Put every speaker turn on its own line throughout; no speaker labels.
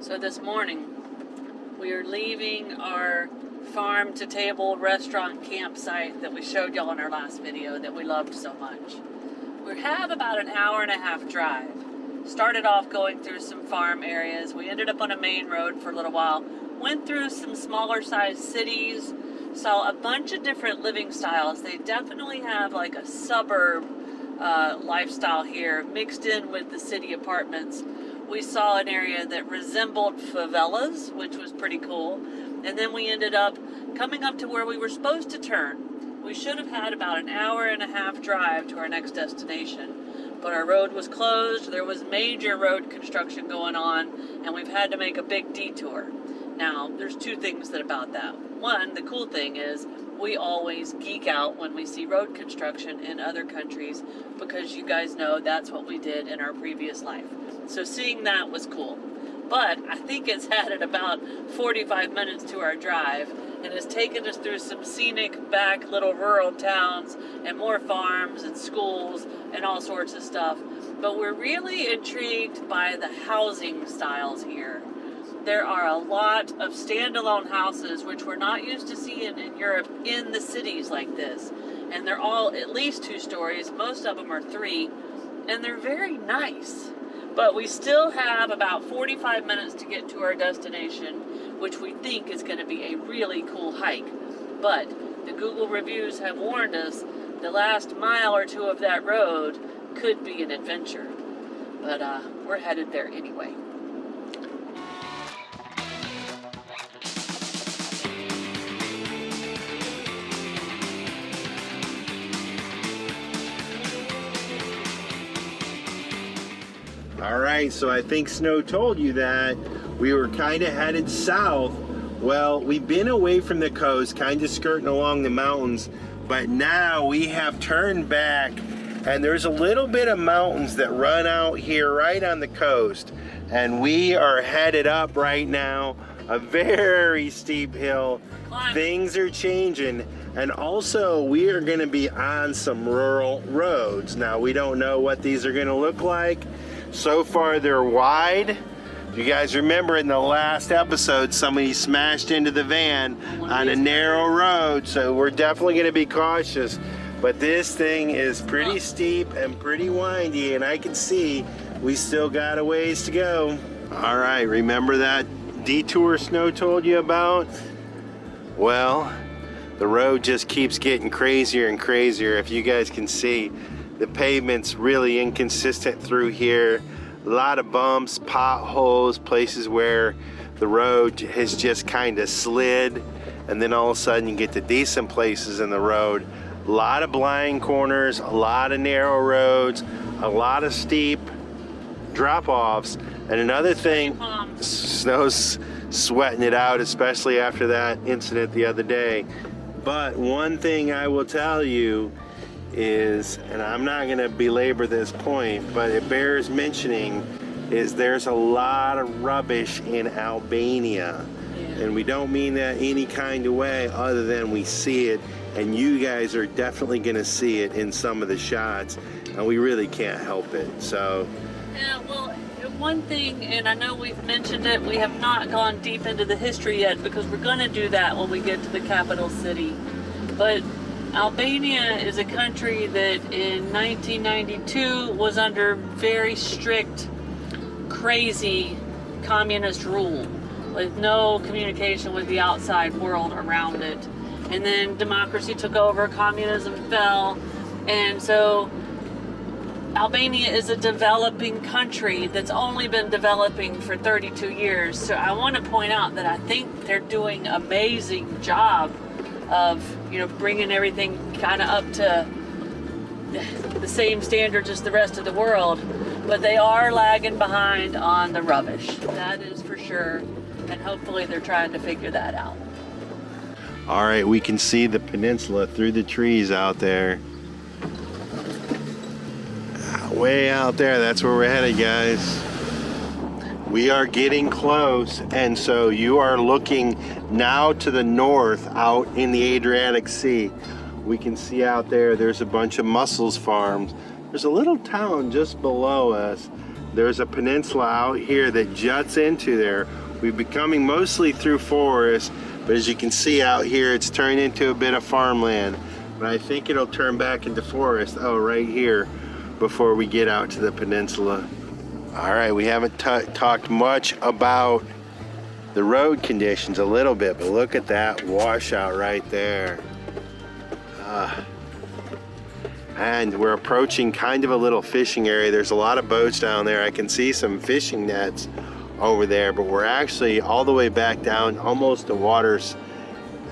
So this morning, we are leaving our farm-to-table restaurant campsite that we showed y'all in our last video that we loved so much. We have about an hour and a half drive. Started off going through some farm areas. We ended up on a main road for a little while. Went through some smaller sized cities. Saw a bunch of different living styles. They definitely have like a suburb lifestyle here mixed in with the city apartments. We saw an area that resembled favelas, which was pretty cool. And then we ended up coming up to where we were supposed to turn. We should have had about an hour and a half drive to our next destination. But our road was closed. There was major road construction going on, and we've had to make a big detour. Now, there's two things about that. One, the cool thing is we always geek out when we see road construction in other countries because you guys know that's what we did in our previous life. So seeing that was cool. But I think it's added about 45 minutes to our drive and has taken us through some scenic back little rural towns and more farms and schools and all sorts of stuff. But we're really intrigued by the housing styles here. There are a lot of standalone houses, which we're not used to seeing in Europe in the cities like this. And they're all at least 2 stories. Most of them are 3. And they're very nice. But we still have about 45 minutes to get to our destination, which we think is going to be a really cool hike. But the Google reviews have warned us the last mile or 2 of that road could be an adventure. But we're headed there anyway.
All right, so I think Snow told you that we were kind of headed south. Well, we've been away from the coast, kind of skirting along the mountains, but now we have turned back, and there's a little bit of mountains that run out here right on the coast, and we are headed up right now, a very steep hill. Things are changing, and also we are going to be on some rural roads. Now, we don't know what these are going to look like. So far, they're wide. You guys remember in the last episode, somebody smashed into the van on a narrow road, so we're definitely going to be cautious. But this thing is pretty steep and pretty windy, and I can see we still got a ways to go. All right, remember that detour Snow told you about? Well, the road just keeps getting crazier and crazier. If you guys can see, the pavement's really inconsistent through here. A lot of bumps, potholes, places where the road has just kind of slid, and then all of a sudden you get to decent places in the road. A lot of blind corners, a lot of narrow roads, a lot of steep drop-offs. And another thing, Snow's sweating it out, especially after that incident the other day. But one thing I will tell you is, and I'm not going to belabor this point, but it bears mentioning, is there's a lot of rubbish in Albania. And we don't mean that any kind of way other than we see it, and you guys are definitely going to see it in some of the shots, and we really can't help it. So
yeah, well, one thing, and I know we've mentioned it, we have not gone deep into the history yet because we're going to do that when we get to the capital city. But Albania is a country that in 1992 was under very strict, crazy communist rule with no communication with the outside world around it. And then democracy took over, communism fell, and so Albania is a developing country that's only been developing for 32 years. So I want to point out that I think they're doing an amazing job of, you know, bringing everything kind of up to the same standards as the rest of the world, but they are lagging behind on the rubbish. That is for sure, and hopefully they're trying to figure that out.
all right, we can see the peninsula through the trees out there. Way out there, that's where we're headed, guys. We are getting close, and so you are looking now to the north out in the Adriatic Sea. We can see out there, there's a bunch of mussels farms. There's a little town just below us there's a peninsula out here that juts into there. We've been coming mostly through forest, but as you can see out here, it's turned into a bit of farmland. But I think it'll turn back into forest, oh, right here, before we get out to the peninsula. All right, we haven't talked much about the road conditions, a little bit, but look at that washout right there. And we're approaching kind of a little fishing area. There's a lot of boats down there. I can see some fishing nets over there, but we're actually all the way back down almost the water's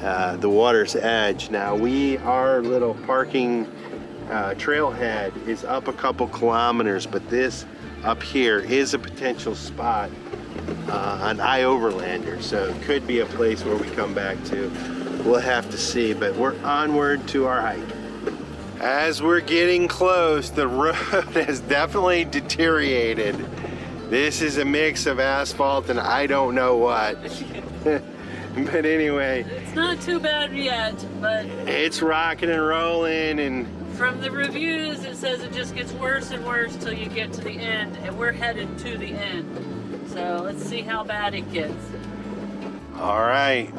edge. Now our little parking trailhead is up a couple kilometers, but this up here is a potential spot on iOverlander, so it could be a place where we come back to. We'll have to see, but we're onward to our hike. As we're getting close, the road has definitely deteriorated. This is a mix of asphalt and I don't know what. But anyway,
it's not too bad yet, but
it's rocking and rolling, and
from the reviews it says it just gets worse and worse till you get to the end, and we're headed to the end. So let's see how bad it gets.
All right,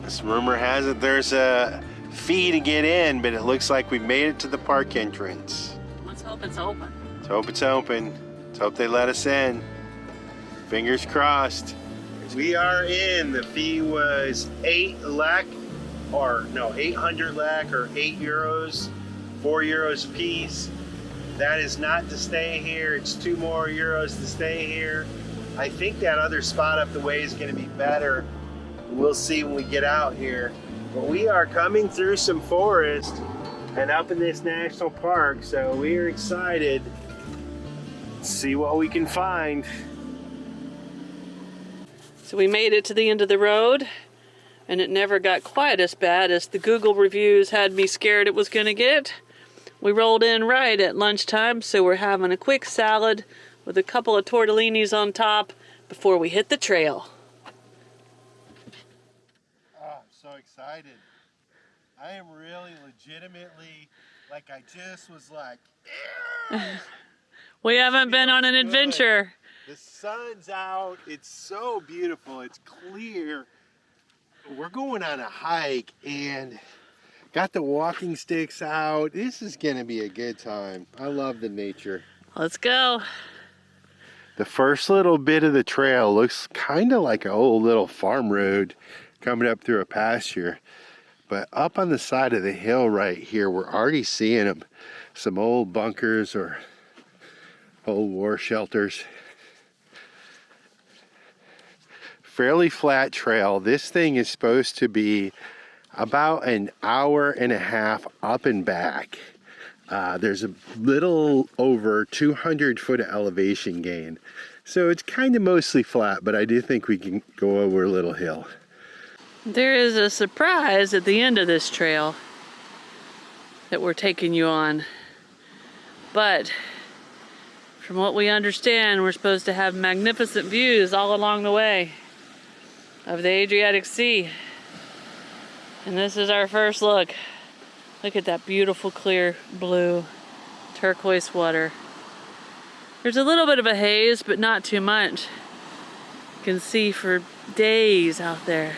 this rumor has it there's a fee to get in, but it looks like we've made it to the park entrance.
Let's hope it's open.
Let's hope it's open. Let's hope they let us in. Fingers crossed. We are in. The fee was 800 lek, or 8 euros, 4 euros a piece. That is not to stay here. It's 2 more euros to stay here. I think that other spot up the way is going to be better. We'll see when we get out here. But we are coming through some forest and up in this national park, so we are excited to see what we can find.
So we made it to the end of the road, and it never got quite as bad as the Google reviews had me scared it was going to get. We rolled in right at lunchtime, so we're having a quick salad with a couple of tortellinis on top before we hit the trail.
Oh, I'm so excited. I am really legitimately, like I just was like,
We haven't been on an adventure.
The sun's out, it's so beautiful, it's clear. We're going on a hike and got the walking sticks out. This is gonna be a good time. I love the nature.
Let's go.
The first little bit of the trail looks kind of like an old little farm road coming up through a pasture. But up on the side of the hill right here, we're already seeing some old bunkers or old war shelters. Fairly flat trail. This thing is supposed to be about an hour and a half up and back. There's a little over 200 foot of elevation gain. So it's kind of mostly flat, but I do think we can go over a little hill.
There is a surprise at the end of this trail that we're taking you on. But from what we understand, we're supposed to have magnificent views all along the way of the Adriatic Sea. And this is our first look. Look at that beautiful clear blue turquoise water. There's a little bit of a haze, but not too much. You can see for days out there.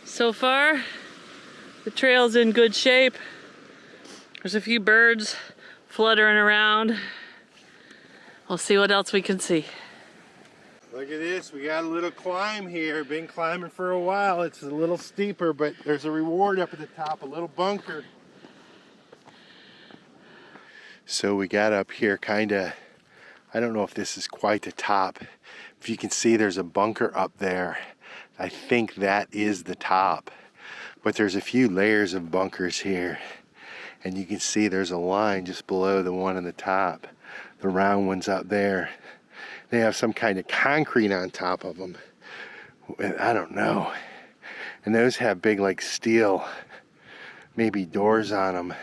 So far, the trail's in good shape. There's a few birds fluttering around. We'll see what else we can see.
Look at this, we got a little climb here. Been climbing for a while. It's a little steeper, but there's a reward up at the top, a little bunker. So we got up here kind of, I don't know if this is quite the top. If you can see, there's a bunker up there. I think that is the top. But there's a few layers of bunkers here. And you can see there's a line just below the one on the top. The round one's up there. They have some kind of concrete on top of them. I don't know. And those have big like steel, maybe doors on them.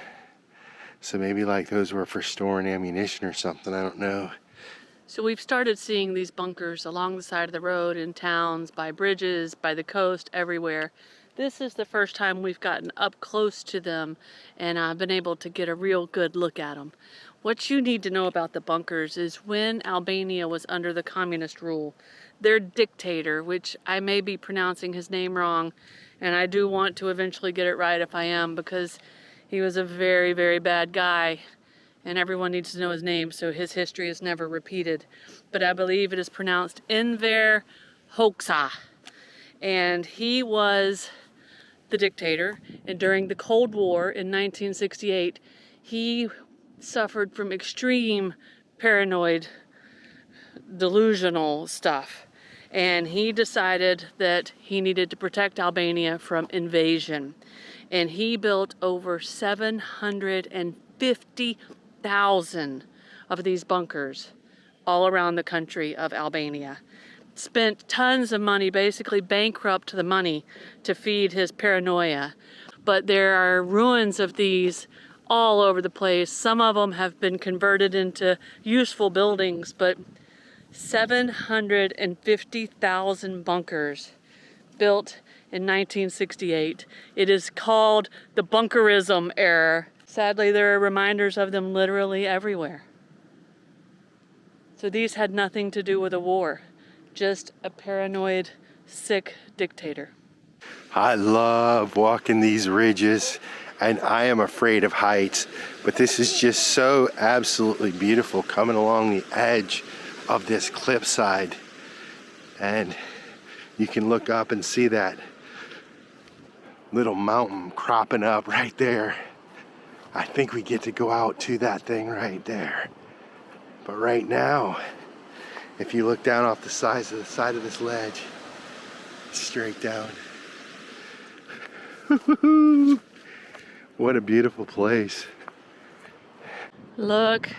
So maybe like those were for storing ammunition or something, I don't know.
So we've started seeing these bunkers along the side of the road, in towns, by bridges, by the coast, everywhere. This is the first time we've gotten up close to them and I've been able to get a real good look at them. What you need to know about the bunkers is when Albania was under the communist rule, their dictator, which I may be pronouncing his name wrong, and I do want to eventually get it right if I am, because he was a very, very bad guy, and everyone needs to know his name so his history is never repeated. But I believe it is pronounced Enver Hoxha, and he was the dictator, and during the Cold War in 1968, he suffered from extreme paranoid, delusional stuff. And he decided that he needed to protect Albania from invasion. And he built over 750,000 of these bunkers all around the country of Albania. Spent tons of money, basically bankrupt the money to feed his paranoia. But there are ruins of these all over the place. Some of them have been converted into useful buildings, but 750,000 bunkers built in 1968. It is called the bunkerism era. Sadly, there are reminders of them literally everywhere. So these had nothing to do with a war, just a paranoid, sick dictator.
I love walking these ridges, and I am afraid of heights, but this is just so absolutely beautiful coming along the edge of this cliffside. And you can look up and see that little mountain cropping up right there. I think we get to go out to that thing right there. But right now, if you look down off the side of this ledge, straight down. What a beautiful place.
Look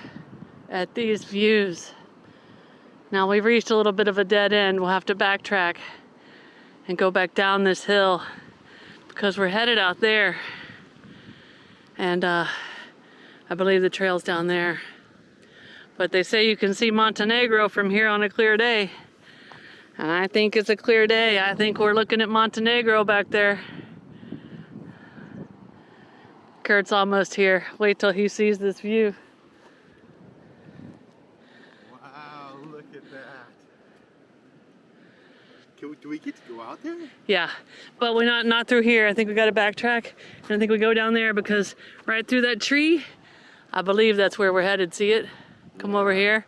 at these views. Now we've reached a little bit of a dead end. We'll have to backtrack and go back down this hill because we're headed out there. And I believe the trail's down there. But they say you can see Montenegro from here on a clear day. And I think it's a clear day. I think we're looking at Montenegro back there. Curt's almost here. Wait till he sees this view.
Wow, look at that. Do we get to go out there?
Yeah, but we're not through here. I think we got to backtrack. And I think we go down there because right through that tree, I believe that's where we're headed. See it? Come over here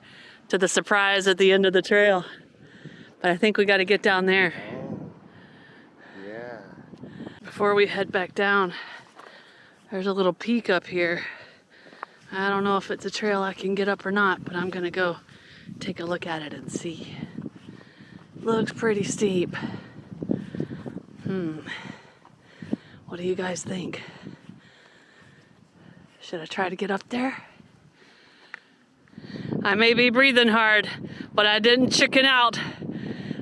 to the surprise at the end of the trail. But I think we got to get down there.
Oh, yeah.
Before we head back down, there's a little peak up here. I don't know if it's a trail I can get up or not, but I'm gonna go take a look at it and see. Looks pretty steep. What do you guys think? Should I try to get up there? I may be breathing hard, but I didn't chicken out.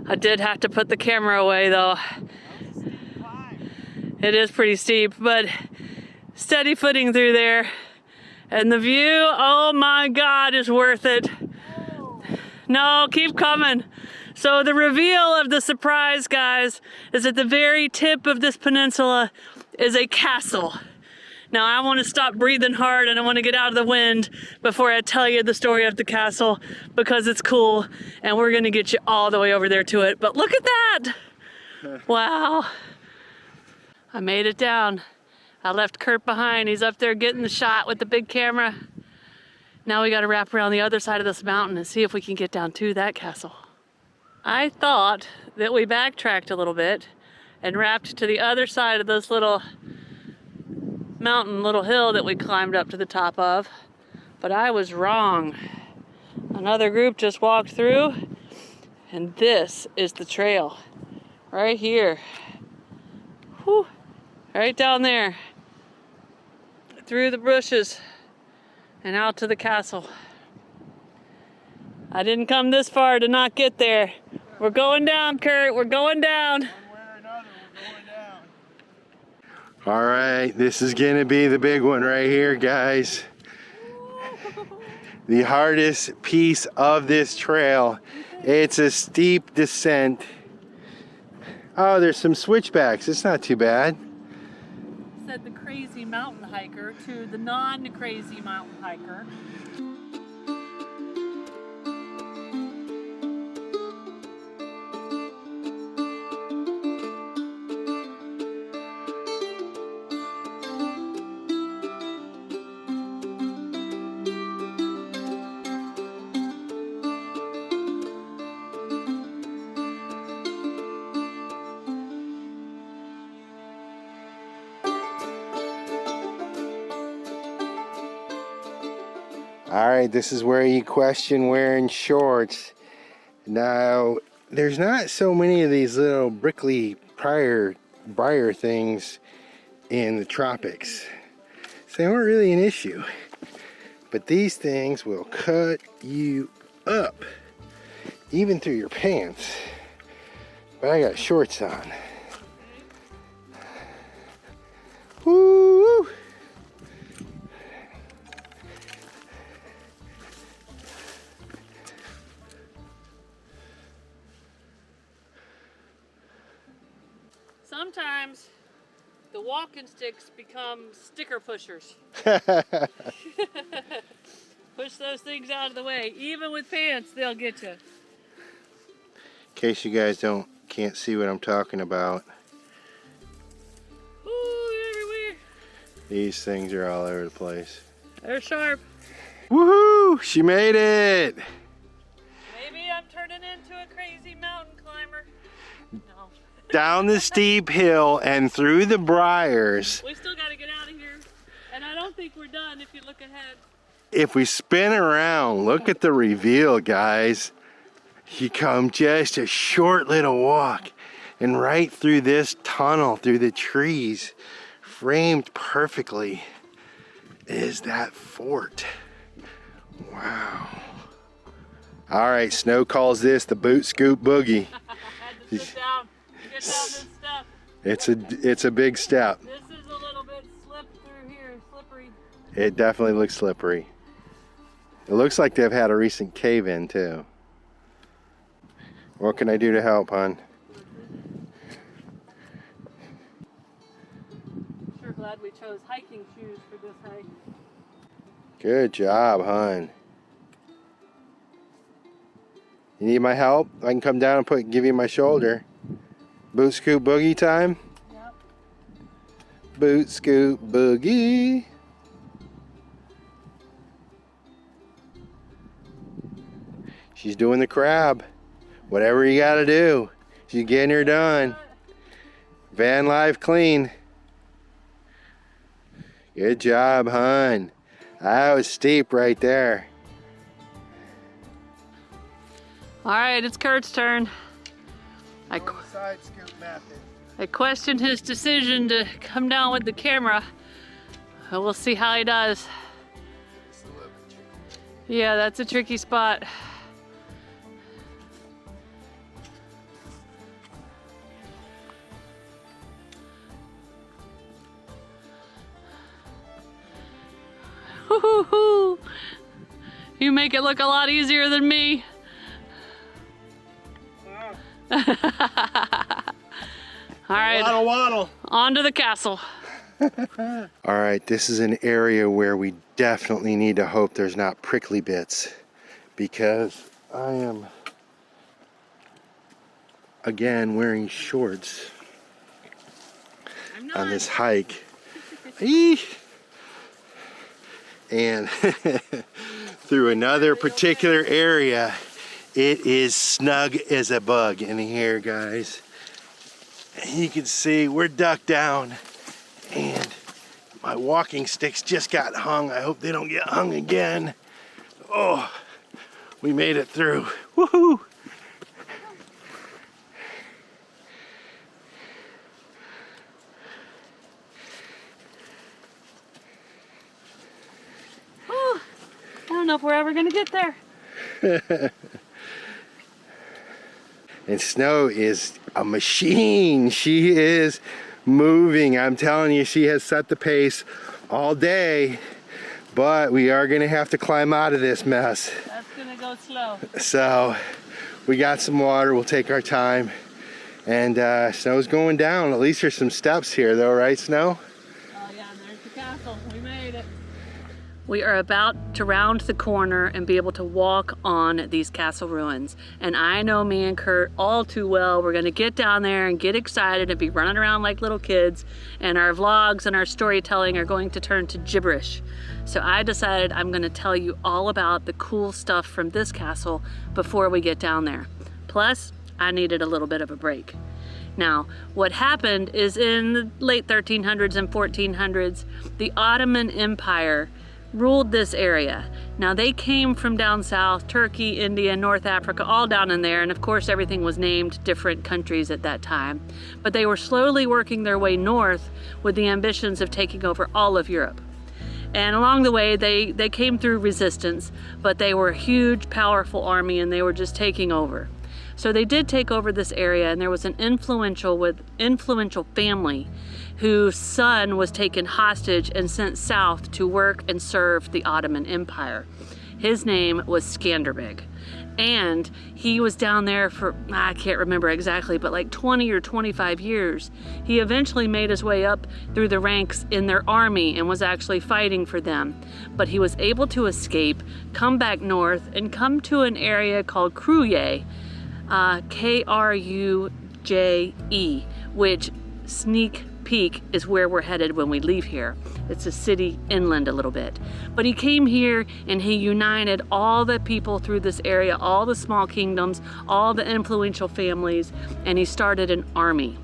I did have to put the camera away though. It is pretty steep, but steady footing through there. And the view, oh my God, is worth it. No, keep coming. So the reveal of the surprise, guys, is at the very tip of this peninsula is a castle. Now I want to stop breathing hard and I want to get out of the wind before I tell you the story of the castle because it's cool and we're going to get you all the way over there to it. But look at that. Wow. I made it down. I left Curt behind. He's up there getting the shot with the big camera. Now we got to wrap around the other side of this mountain and see if we can get down to that castle. I thought that we backtracked a little bit and wrapped to the other side of this little mountain, little hill that we climbed up to the top of, but I was wrong. Another group just walked through, and this is the trail right here. Whew. Right down there, through the bushes and out to the castle. I didn't come this far to not get there. We're going down, Curt. We're going down.
One way or another, we're going down. All right, this is gonna be the big one right here, guys. The hardest piece of this trail. It's a steep descent. Oh, there's some switchbacks. It's not too bad.
Said the crazy mountain hiker to the non-crazy mountain hiker.
All right, this is where you question wearing shorts. Now, there's not so many of these little prickly briar things in the tropics, so they aren't really an issue. But these things will cut you up, even through your pants. But I got shorts on. Woo!
Sometimes the walking sticks become sticker pushers. Push those things out of the way. Even with pants, they'll get you.
In case you guys can't see what I'm talking about,
Ooh, everywhere.
these things are all over the place.
They're sharp.
Woohoo! She made it!
Maybe I'm turning into a crazy mountain climber. No.
Down the steep hill and through the briars.
We still got to get out of here. And I don't think we're done if you look ahead.
If we spin around, look at the reveal, guys. You come just a short little walk, and right through this tunnel, through the trees, framed perfectly, is that fort. Wow. All right, Snow calls this the boot scoop boogie.
I had to sit down. Get down this step.
It's a big step.
This is a little bit slippery.
It definitely looks slippery. It looks like they've had a recent cave-in too. What can I do to help, hon?
Sure glad we chose hiking shoes for this hike.
Good job, hon. You need my help? I can come down and give you my shoulder. Boot scoop boogie time?
Yep.
Boot scoop boogie. She's doing the crab. Whatever you gotta do. She's getting her done. Van life clean. Good job, hon. That was steep right there.
All right, it's Kurt's turn. I
Side scoop method.
questioned his decision to come down with the camera. We'll see how he does.
It's a little bit tricky.
Yeah, that's a tricky spot. Woo-hoo-hoo. You make it look a lot easier than me. All right,
Waddle, waddle.
on to the castle.
All right, this is an area where we definitely need to hope there's not prickly bits, because I am again wearing shorts on this hike. Eee. And through another particular area, it is snug as a bug in here, guys. And you can see we're ducked down, and my walking sticks just got hung. I hope they don't get hung again. Oh, we made it through. Woohoo!
Oh, I don't know if we're ever gonna get there.
And Snow is a machine. She is moving. I'm telling you, she has set the pace all day, but we are gonna have to climb out of this mess.
That's gonna go slow.
So we got some water, we'll take our time. And Snow's going down. At least there's some steps here though, right, Snow?
Oh yeah, there's the We are about to round the corner and be able to walk on these castle ruins. And I know me and Curt all too well. We're gonna get down there and get excited and be running around like little kids. And our vlogs and our storytelling are going to turn to gibberish. So I decided I'm gonna tell you all about the cool stuff from this castle before we get down there. Plus, I needed a little bit of a break. Now, what happened is in the late 1300s and 1400s, the Ottoman Empire ruled this area. Now they came from down south, Turkey, India, North Africa, all down in there, and of course everything was named different countries at that time. But they were slowly working their way north with the ambitions of taking over all of Europe. And along the way they came through resistance, but they were a huge, powerful army and they were just taking over. So they did take over this area, and there was an influential family whose son was taken hostage and sent south to work and serve the Ottoman Empire. His name was Skanderbeg. And he was down there for, I can't remember exactly, but like 20 or 25 years. He eventually made his way up through the ranks in their army and was actually fighting for them. But he was able to escape, come back north, and come to an area called Kruje, K-R-U-J-E, which sneak peek is where we're headed when we leave here. It's a city inland a little bit. But he came here and he united all the people through this area, all the small kingdoms, all the influential families, and he started an army.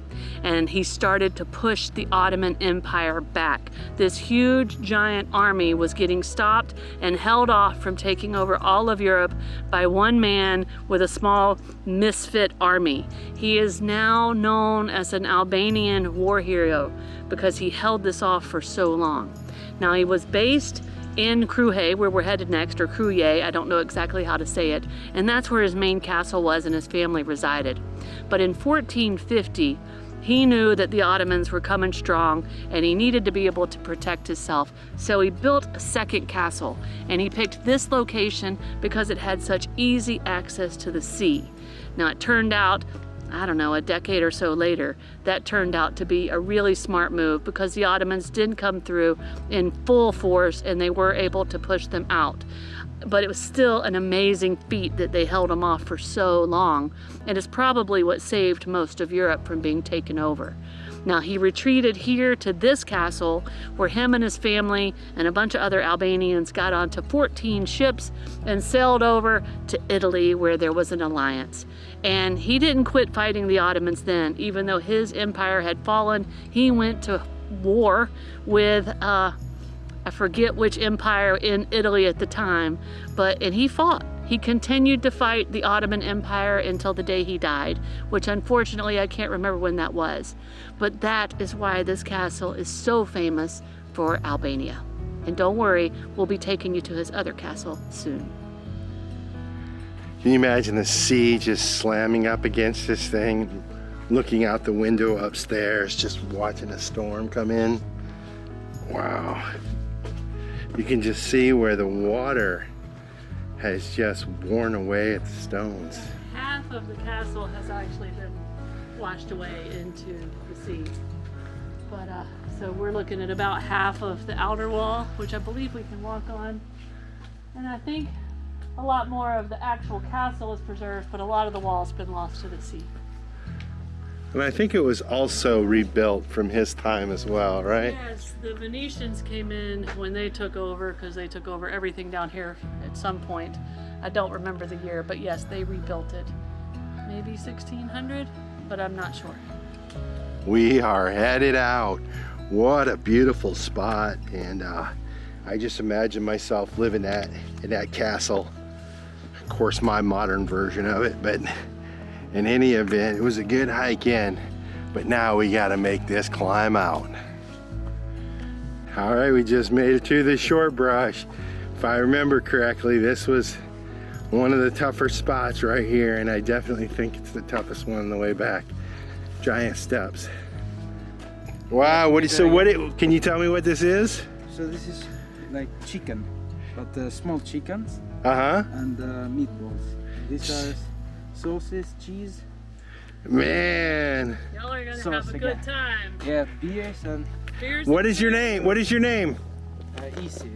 And he started to push the Ottoman Empire back. This huge, giant army was getting stopped and held off from taking over all of Europe by one man with a small misfit army. He is now known as an Albanian war hero because he held this off for so long. Now he was based in Kruje, where we're headed next, or Kruje, I don't know exactly how to say it, and that's where his main castle was and his family resided. But in 1450, he knew that the Ottomans were coming strong and he needed to be able to protect himself. So he built a second castle, and he picked this location because it had such easy access to the sea. Now it turned out, I don't know, a decade or so later, that turned out to be a really smart move because the Ottomans did come through in full force and they were able to push them out. But it was still an amazing feat that they held them off for so long, and it's probably what saved most of Europe from being taken over. Now he retreated here to this castle where him and his family and a bunch of other Albanians got onto 14 ships and sailed over to Italy where there was an alliance. And he didn't quit fighting the Ottomans then. Even though his empire had fallen, he went to war with I forget which empire in Italy at the time, and he fought. He continued to fight the Ottoman Empire until the day he died, which unfortunately I can't remember when that was. But that is why this castle is so famous for Albania. And don't worry, we'll be taking you to his other castle soon.
Can you imagine the sea just slamming up against this thing, looking out the window upstairs, just watching a storm come in? Wow. You can just see where the water has just worn away at the stones.
Half of the castle has actually been washed away into the sea. But so we're looking at about half of the outer wall, which I believe we can walk on. And I think a lot more of the actual castle is preserved, but a lot of the wall's been lost to the sea.
And I think it was also rebuilt from his time as well, right?
Yes, the Venetians came in when they took over, because they took over everything down here at some point. I don't remember the year, but yes, they rebuilt it. Maybe 1600, but I'm not sure.
We are headed out. What a beautiful spot. And I just imagine myself living in that castle. Of course, my modern version of it, but in any event, it was a good hike in, but now we gotta make this climb out. All right, we just made it to the short brush. If I remember correctly, this was one of the tougher spots right here, and I definitely think it's the toughest one on the way back. Giant steps. Wow, can you tell me what this is?
So this is like chicken, but small chickens.
Uh-huh.
And meatballs. These are sauces, cheese.
Man.
Y'all are gonna
Sauce
have a
again.
good time.
Yeah, beers and
Beers
What is your name? What is your name?
easy.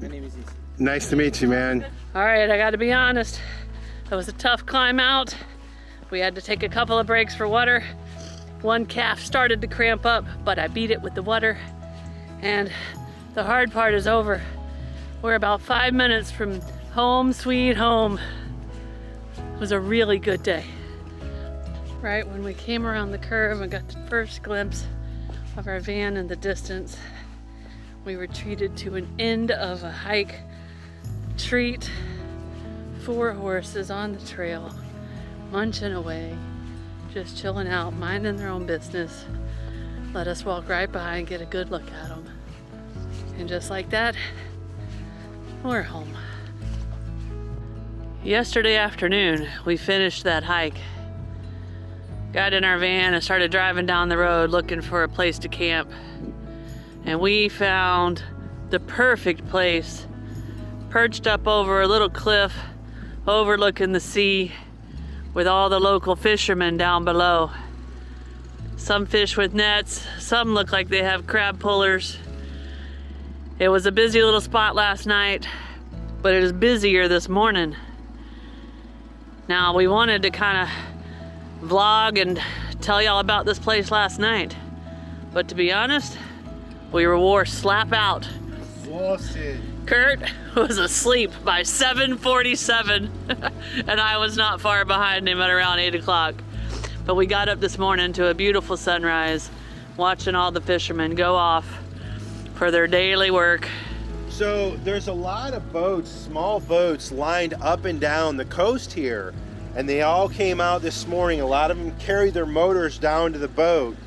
My name is Izzy.
Nice to meet you, man.
All right, I gotta be honest. It was a tough climb out. We had to take a couple of breaks for water. One calf started to cramp up, but I beat it with the water. And the hard part is over. We're about 5 minutes from home, sweet home. It was a really good day. Right when we came around the curve and got the first glimpse of our van in the distance, we were treated to an end of a hike treat. 4 horses on the trail, munching away, just chilling out, minding their own business. Let us walk right by and get a good look at them. And just like that, we're home. Yesterday afternoon, we finished that hike. Got in our van and started driving down the road looking for a place to camp. And we found the perfect place, perched up over a little cliff overlooking the sea with all the local fishermen down below. Some fish with nets, some look like they have crab pullers. It was a busy little spot last night, but it is busier this morning. Now, we wanted to kind of vlog and tell y'all about this place last night, but to be honest, we wore slap out.
Exhausted.
Curt was asleep by 7:47 and I was not far behind him at around 8 o'clock. But we got up this morning to a beautiful sunrise, watching all the fishermen go off for their daily work.
So there's a lot of boats, small boats, lined up and down the coast here. And they all came out this morning. A lot of them carried their motors down to the boat.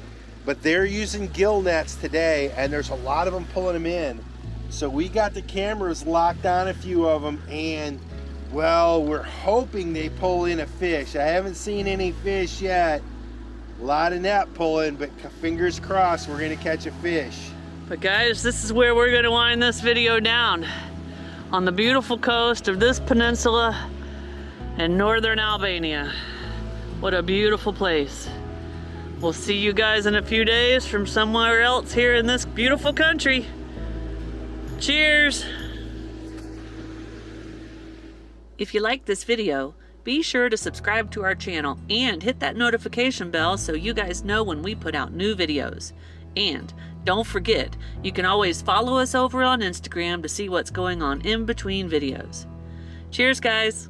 But they're using gill nets today, and there's a lot of them pulling them in. So we got the cameras locked on a few of them, and well, we're hoping they pull in a fish. I haven't seen any fish yet. A lot of net pulling, but fingers crossed we're gonna catch a fish.
But guys, this is where we're gonna wind this video down. On the beautiful coast of this peninsula in northern Albania. What a beautiful place. We'll see you guys in a few days from somewhere else here in this beautiful country. Cheers! If you like this video, be sure to subscribe to our channel and hit that notification bell so you guys know when we put out new videos. And don't forget, you can always follow us over on Instagram to see what's going on in between videos. Cheers, guys!